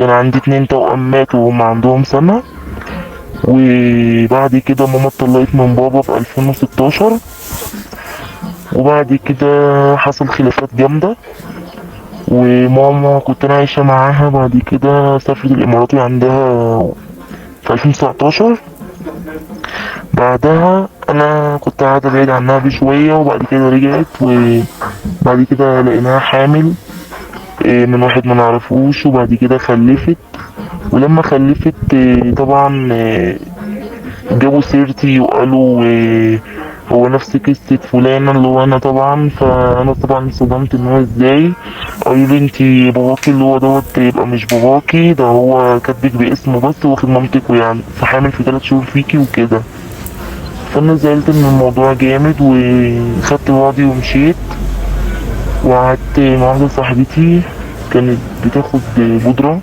كان عندي 2 توأم ماتوا وهم عندهم سنة. وبعد كده ماما اتطلقت من بابا في 2016. وبعد كده حصل خلافات جامدة، وماما كنت أنا عايشة معاها. بعد كده سافرت الإمارات عندها في 2019. بعدها أنا كنت قاعدة بعيد عنها بشوية، وبعد كده رجعت، وبعد كده لقيناها حامل من واحد ما نعرفوش. وبعد كده خلفت، ولما خلفت طبعا جابوا سيرتي وقالوا هو نفس قصة فلانة اللي هو أنا طبعا. فأنا طبعا اتصدمت إن هو إزاي. قالوا لي انتي باباكي اللي هو دوت يبقى مش باباكي، ده هو كاتبك باسمه بس واخد مامتك، ويعني فحامل في 3 شهور فيكي وكده. فأنا زعلت من الموضوع جامد، وخدت بعضي ومشيت، وقعدت مع واحدة صاحبتي كانت بتاخد بودرة.